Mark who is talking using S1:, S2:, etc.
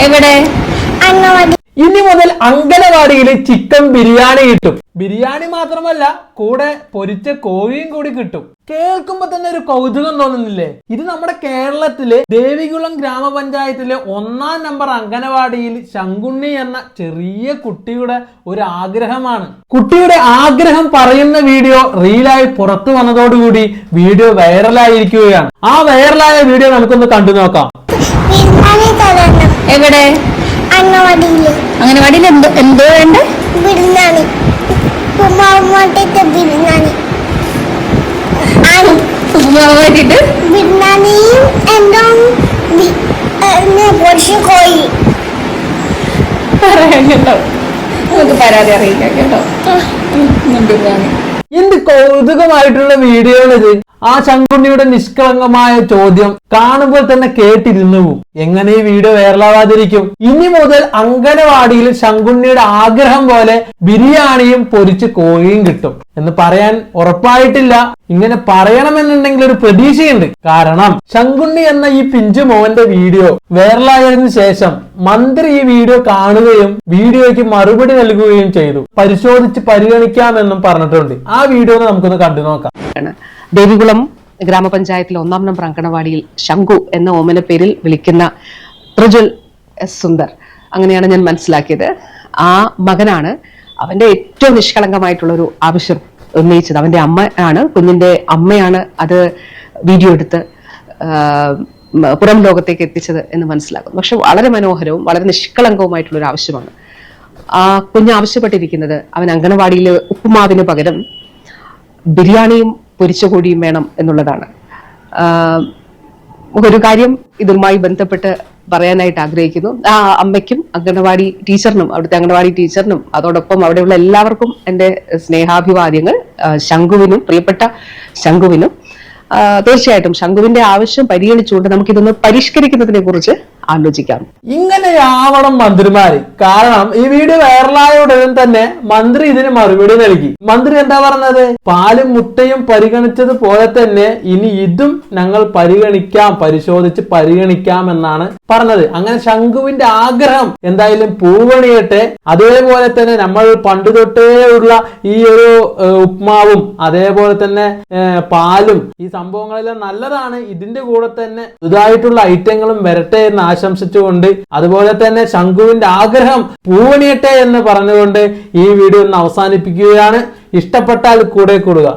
S1: എവിടെ?
S2: ഇനി മുതൽ അങ്കനവാടിയിൽ ചിക്കൻ ബിരിയാണി കിട്ടും. ബിരിയാണി മാത്രമല്ല, കൂടെ പൊരിച്ച കോഴിയും കൂടി കിട്ടും. കേൾക്കുമ്പോ തന്നെ ഒരു കൗതുകം തോന്നുന്നില്ലേ? ഇത് നമ്മുടെ കേരളത്തിലെ ദേവികുളം ഗ്രാമപഞ്ചായത്തിലെ 1-ാം നമ്പർ അങ്കനവാടിയിൽ ശങ്കുണ്ണി എന്ന ചെറിയ കുട്ടിയുടെ ഒരു ആഗ്രഹമാണ്. കുട്ടിയുടെ ആഗ്രഹം പറയുന്ന വീഡിയോ റീലായി പുറത്തു വന്നതോടുകൂടി വീഡിയോ വൈറലായിരിക്കുകയാണ്. ആ വൈറലായ വീഡിയോ നമുക്കൊന്ന് കണ്ടു നോക്കാം.
S1: എവിടെ? അംഗനവാടിയിൽ എന്തോ വേണ്ട?
S3: ബിരിയാണി, ബിരിയാണിയും എന്തോ പൊരിച്ച കോഴി.
S1: പറയാം കേട്ടോ, നമുക്ക് പരാതി അറിയിക്കാം കേട്ടോ. ബിരിയാണി
S2: എന്ത് കൗതുകമായിട്ടുള്ള വീഡിയോ ഇത്. ആ ശങ്കുണ്ണിയുടെ നിഷ്കളങ്കമായ ചോദ്യം കാണുമ്പോൾ തന്നെ കേട്ടിരുന്നു. എങ്ങനെ ഈ വീഡിയോ വൈറലാവാതിരിക്കും? ഇനി മുതൽ അങ്കനവാടിയിൽ ശങ്കുണ്ണിയുടെ ആഗ്രഹം പോലെ ബിരിയാണിയും പൊരിച്ച് കോഴിയും കിട്ടും എന്ന് പറയാൻ ഉറപ്പായിട്ടില്ല. ഇങ്ങനെ പറയണമെന്നുണ്ടെങ്കിൽ ഒരു പ്രതീക്ഷയുണ്ട്. കാരണം ശങ്കുണ്ണി എന്ന ഈ പിഞ്ചു മോന്റെ വീഡിയോ വൈറലായതിനു ശേഷം മന്ത്രി ഈ വീഡിയോ കാണുകയും വീഡിയോയ്ക്ക് മറുപടി നൽകുകയും ചെയ്തു. പരിശോധിച്ച് പരിഗണിക്കാമെന്നും പറഞ്ഞിട്ടുണ്ട്. ആ വീഡിയോ നമുക്കൊന്ന് കണ്ടു നോക്കാം.
S4: ദേവികുളം ഗ്രാമപഞ്ചായത്തിലെ 1-ാം നമ്പർ അങ്കണവാടിയിൽ ശംഖു എന്ന ഓമന പേരിൽ വിളിക്കുന്ന പ്രജ്വൽ എസ് സുന്ദർ, അങ്ങനെയാണ് ഞാൻ മനസ്സിലാക്കിയത്. ആ മകനാണ് അവന്റെ ഏറ്റവും നിഷ്കളങ്കമായിട്ടുള്ള ഒരു ആവശ്യം ഉന്നയിച്ചത്. അവന്റെ അമ്മ ആണ്, കുഞ്ഞിന്റെ അമ്മയാണ് അത് വീഡിയോ എടുത്ത് പുറം ലോകത്തേക്ക് എത്തിച്ചത് എന്ന് മനസ്സിലാക്കുന്നു. പക്ഷെ വളരെ മനോഹരവും വളരെ നിഷ്കളങ്കവുമായിട്ടുള്ള ഒരു ആവശ്യമാണ്. ആ കുഞ്ഞ് ആവശ്യപ്പെട്ടിരിക്കുന്നത് അവൻ അങ്കണവാടിയിലെ ഉപ്പുമാവിന് പകരം ബിരിയാണിയും പൊരിച്ച കോഴിയും വേണം എന്നുള്ളതാണ്. ഒരു കാര്യം ഇതുമായി ബന്ധപ്പെട്ട് പറയാനായിട്ട് ആഗ്രഹിക്കുന്നു. ആ അമ്മയ്ക്കും അംഗനവാടി ടീച്ചറിനും അവിടുത്തെ അംഗനവാടി ടീച്ചറിനും അതോടൊപ്പം അവിടെയുള്ള എല്ലാവർക്കും എൻ്റെ സ്നേഹാഭിവാദ്യങ്ങൾ. ശംഖുവിനും, പ്രിയപ്പെട്ട ശംഖുവിനും തീർച്ചയായിട്ടും ശംഖുവിന്റെ ആവശ്യം പരിഗണിച്ചുകൊണ്ട് നമുക്കിതൊന്ന് പരിഷ്കരിക്കുന്നതിനെ കുറിച്ച് ആലോചിക്കാം.
S2: ഇങ്ങനെയാവണം മന്ത്രിമാര്. കാരണം ഈ വീഡിയോ വൈറലായ ഉടൻ തന്നെ മന്ത്രി ഇതിന് മറുപടി നൽകി. മന്ത്രി എന്താ പറഞ്ഞത്? പാലും മുട്ടയും പരിഗണിച്ചത് പോലെ തന്നെ ഇനി ഇതും ഞങ്ങൾ പരിഗണിക്കാം, പരിശോധിച്ച് പരിഗണിക്കാം എന്നാണ് പറഞ്ഞത്. അങ്ങനെ ശംഖുവിന്റെ ആഗ്രഹം എന്തായാലും പൂവണിയട്ടെ. അതേപോലെ തന്നെ നമ്മൾ പണ്ട് തൊട്ടേ ഉള്ള ഈ ഒരു ഉപ്മാവും അതേപോലെ തന്നെ പാലും ഈ സംഭവങ്ങളെല്ലാം നല്ലതാണ്. ഇതിന്റെ കൂടെ തന്നെ ഇതായിട്ടുള്ള ഐറ്റങ്ങളും വരട്ടെ എന്ന് ആശംസിച്ചുകൊണ്ട് അതുപോലെ തന്നെ ശംഖുവിന്റെ ആഗ്രഹം പൂവണിയട്ടെ എന്ന് പറഞ്ഞുകൊണ്ട് ഈ വീഡിയോ ഒന്ന് അവസാനിപ്പിക്കുകയാണ്. ഇഷ്ടപ്പെട്ടാൽ കൂടെ കൂടുക.